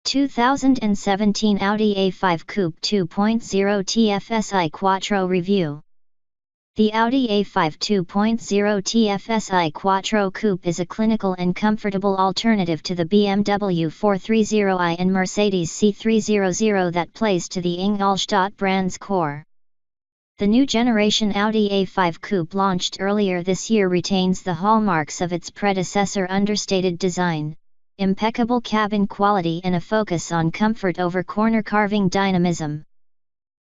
2017 Audi A5 Coupe 2.0 TFSI Quattro Review. The Audi A5 2.0 TFSI Quattro Coupe is a clinical and comfortable alternative to the BMW 430i and Mercedes C300 that plays to the Ingolstadt brand's core. The new generation Audi A5 Coupe launched earlier this year retains the hallmarks of its predecessor: understated design, impeccable cabin quality and a focus on comfort over corner-carving dynamism.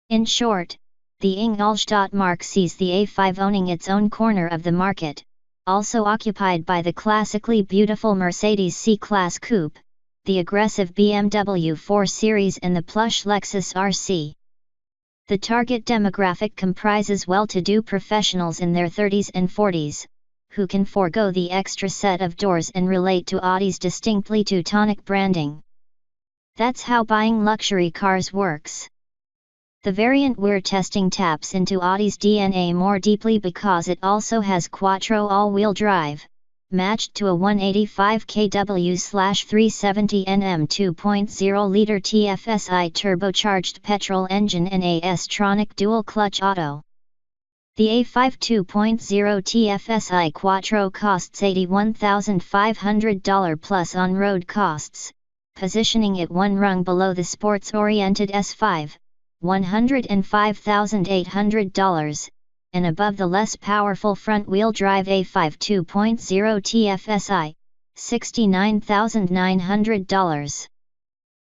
In short, the Ingolstadt marque sees the A5 owning its own corner of the market, also occupied by the classically beautiful Mercedes C-Class Coupe, the aggressive BMW 4 Series and the plush Lexus RC. The target demographic comprises well-to-do professionals in their 30s and 40s, who can forego the extra set of doors and relate to Audi's distinctly Teutonic branding. That's how buying luxury cars works. The variant we're testing taps into Audi's DNA more deeply because it also has quattro all-wheel drive, matched to a 185 kW/370 Nm 2.0-liter TFSI turbocharged petrol engine and a S-tronic dual-clutch auto. The A5 2.0 TFSI Quattro costs $81,500 plus on-road costs, positioning it one rung below the sports-oriented S5, $105,800, and above the less powerful front-wheel drive A5 2.0 TFSI, $69,900.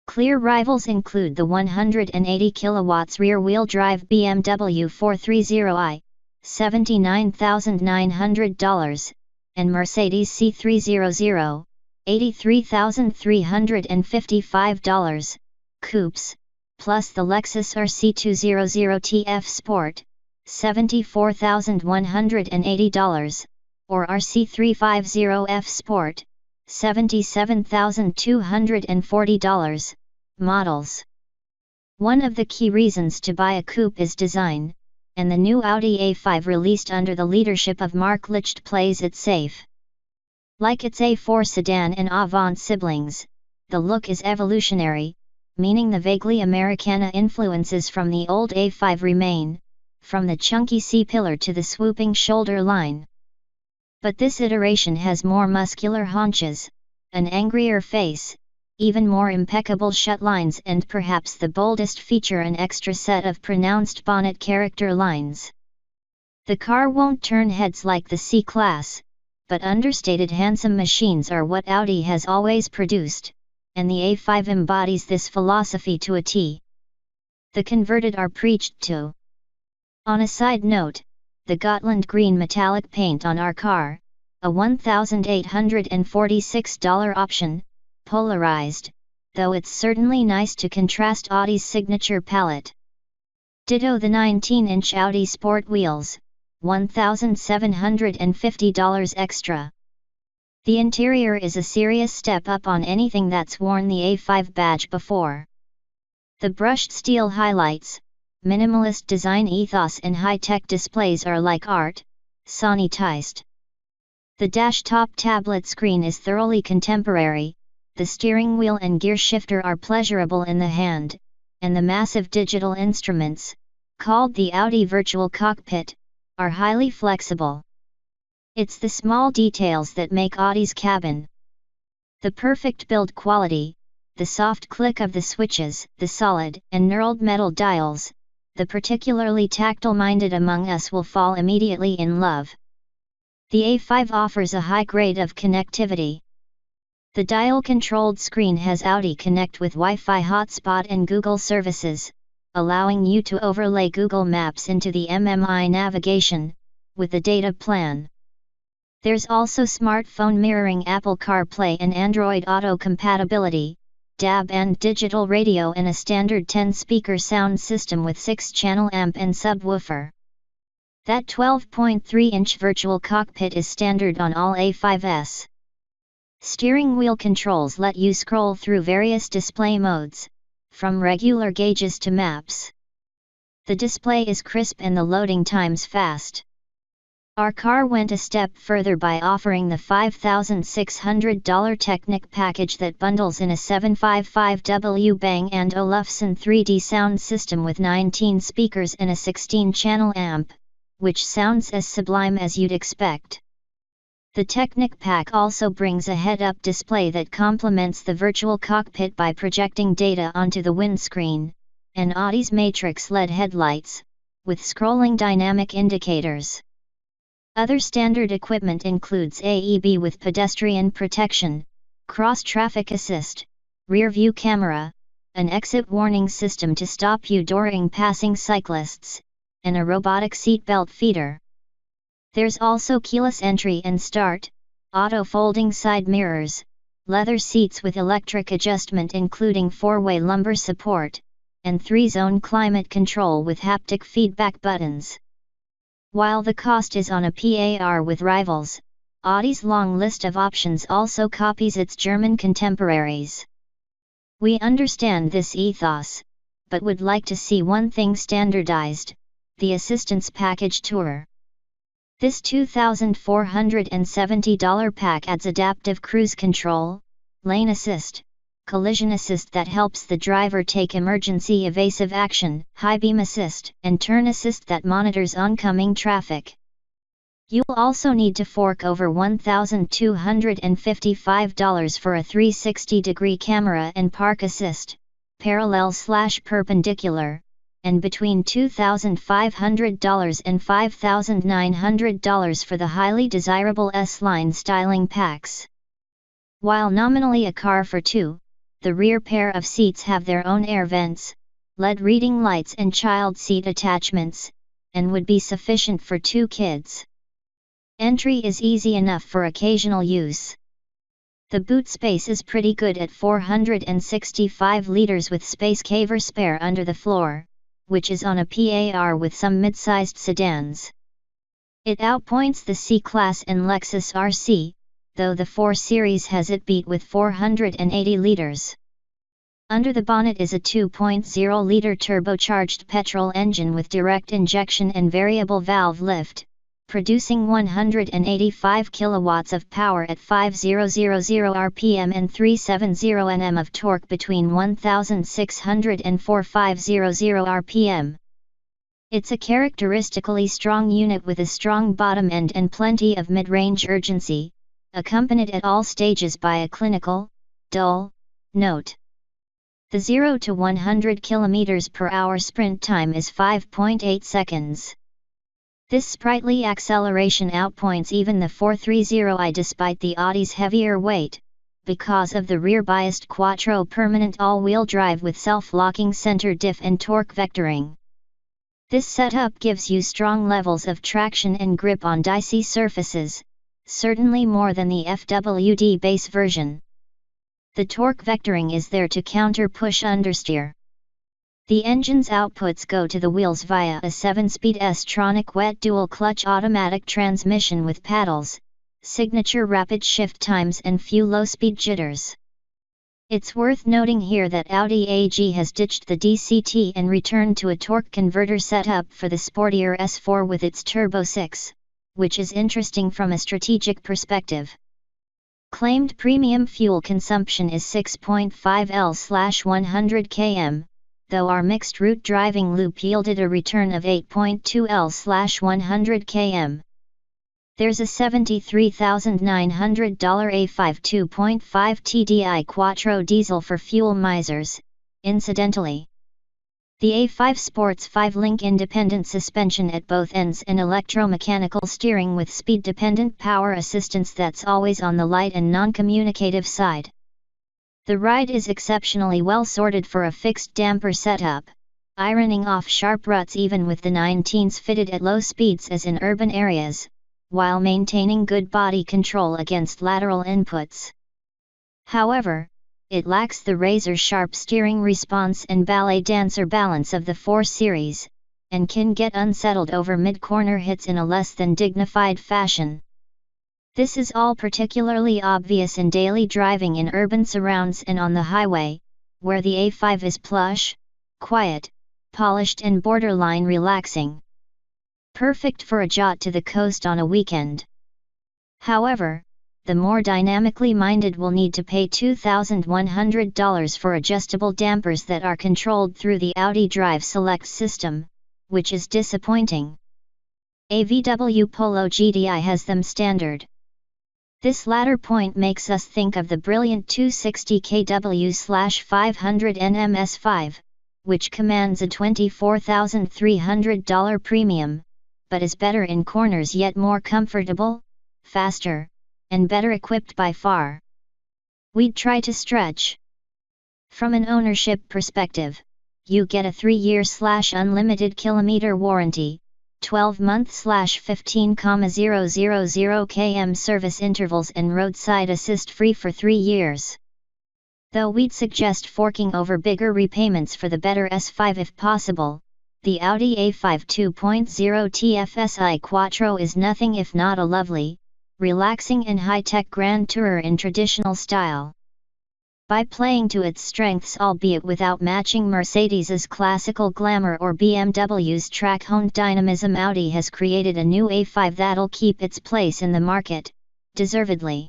Clear rivals include the 180 kW rear-wheel drive BMW 430i, $79,900, and Mercedes C300, $83,355, coupes, plus the Lexus RC 200 TF Sport, $74,180, or RC350F Sport, $77,240, models. One of the key reasons to buy a coupe is design, and the new Audi A5 released under the leadership of Marque plays it safe. Like its A4 sedan and Avant siblings, the look is evolutionary, meaning the vaguely Americana influences from the old A5 remain, from the chunky C-pillar to the swooping shoulder line. But this iteration has more muscular haunches, an angrier face, even more impeccable shut lines and perhaps the boldest feature, an extra set of pronounced bonnet character lines. The car won't turn heads like the C-Class, but understated handsome machines are what Audi has always produced, and the A5 embodies this philosophy to a T. The converted are preached to. On a side note, the Gotland green metallic paint on our car, a $1,846 option, polarized, though it's certainly nice to contrast Audi's signature palette. Ditto the 19-inch Audi Sport wheels, $1,750 extra. The interior is a serious step up on anything that's worn the A5 badge before. The brushed steel highlights, minimalist design ethos and high-tech displays are like art, sanitized. The dash-top tablet screen is thoroughly contemporary, the steering wheel and gear shifter are pleasurable in the hand, and the massive digital instruments, called the Audi Virtual Cockpit, are highly flexible. It's the small details that make Audi's cabin. The perfect build quality, the soft click of the switches, the solid and knurled metal dials, the particularly tactile-minded among us will fall immediately in love. The A5 offers a high grade of connectivity. The dial-controlled screen has Audi Connect with Wi-Fi hotspot and Google services, allowing you to overlay Google Maps into the MMI navigation, with the data plan. There's also smartphone mirroring, Apple CarPlay and Android Auto compatibility, DAB and digital radio, and a standard 10-speaker sound system with 6-channel amp and subwoofer. That 12.3-inch virtual cockpit is standard on all A5s. Steering wheel controls let you scroll through various display modes, from regular gauges to maps. The display is crisp and the loading times fast. Our car went a step further by offering the $5,600 Technic package that bundles in a 755W Bang & Olufsen 3D sound system with 19 speakers and a 16-channel amp, which sounds as sublime as you'd expect. The Technic pack also brings a head-up display that complements the virtual cockpit by projecting data onto the windscreen, and Audi's Matrix LED headlights, with scrolling dynamic indicators. Other standard equipment includes AEB with pedestrian protection, cross-traffic assist, rear-view camera, an exit warning system to stop you during passing cyclists, and a robotic seat belt feeder. There's also keyless entry and start, auto-folding side mirrors, leather seats with electric adjustment including 4-way lumbar support, and 3-zone climate control with haptic feedback buttons. While the cost is on a par with rivals, Audi's long list of options also copies its German contemporaries. We understand this ethos, but would like to see one thing standardized: the assistance package tourer. This $2,470 pack adds adaptive cruise control, lane assist, collision assist that helps the driver take emergency evasive action, high beam assist, and turn assist that monitors oncoming traffic. You'll also need to fork over $1,255 for a 360-degree camera and park assist, parallel/perpendicular, and between $2,500 and $5,900 for the highly desirable S-Line styling packs. While nominally a car for two, the rear pair of seats have their own air vents, LED reading lights and child seat attachments, and would be sufficient for 2 kids. Entry is easy enough for occasional use. The boot space is pretty good at 465 liters with space caver spare under the floor, which is on a par with some mid-sized sedans. It outpoints the C-Class and Lexus RC, though the 4 Series has it beat with 480 liters. Under the bonnet is a 2.0-liter turbocharged petrol engine with direct injection and variable valve lift, producing 185 kilowatts of power at 5,000 rpm and 370 Nm of torque between 1,600 and 4,500 rpm. It's a characteristically strong unit with a strong bottom end and plenty of mid-range urgency, accompanied at all stages by a clinical, dull note. The 0 to 100 km/h sprint time is 5.8 seconds. This sprightly acceleration outpoints even the 430i despite the Audi's heavier weight, because of the rear-biased quattro permanent all-wheel drive with self-locking center diff and torque vectoring. This setup gives you strong levels of traction and grip on dicey surfaces, certainly more than the FWD base version. The torque vectoring is there to counter push understeer. The engine's outputs go to the wheels via a 7-speed S-tronic wet dual-clutch automatic transmission with paddles, signature rapid shift times and few low-speed jitters. It's worth noting here that Audi AG has ditched the DCT and returned to a torque converter setup for the sportier S4 with its Turbo 6, which is interesting from a strategic perspective. Claimed premium fuel consumption is 6.5 L/100 km, though our mixed-route driving loop yielded a return of 8.2 L/100 km. There's a $73,900 A5 2.5 TDI quattro diesel for fuel misers, incidentally. The A5 sports 5-link independent suspension at both ends and electromechanical steering with speed-dependent power assistance that's always on the light and non-communicative side. The ride is exceptionally well sorted for a fixed damper setup, ironing off sharp ruts even with the 19s fitted at low speeds as in urban areas, while maintaining good body control against lateral inputs. However, it lacks the razor-sharp steering response and ballet dancer balance of the 4 Series, and can get unsettled over mid-corner hits in a less than dignified fashion. This is all particularly obvious in daily driving in urban surrounds and on the highway, where the A5 is plush, quiet, polished and borderline relaxing. Perfect for a jaunt to the coast on a weekend. However, the more dynamically minded will need to pay $2,100 for adjustable dampers that are controlled through the Audi Drive Select system, which is disappointing. A VW Polo GTI has them standard. This latter point makes us think of the brilliant 260 kW/500 NMS5, which commands a $24,300 premium, but is better in corners yet more comfortable, faster, and better equipped by far. We'd try to stretch. From an ownership perspective, you get a 3-year/unlimited kilometer warranty, 12-month/15,000 km service intervals and roadside assist free for 3 years. Though we'd suggest forking over bigger repayments for the better S5 if possible, the Audi A5 2.0 TFSI Quattro is nothing if not a lovely, relaxing and high-tech grand tourer in traditional style. By playing to its strengths albeit without matching Mercedes' classical glamour or BMW's track-honed dynamism, Audi has created a new A5 that'll keep its place in the market, deservedly.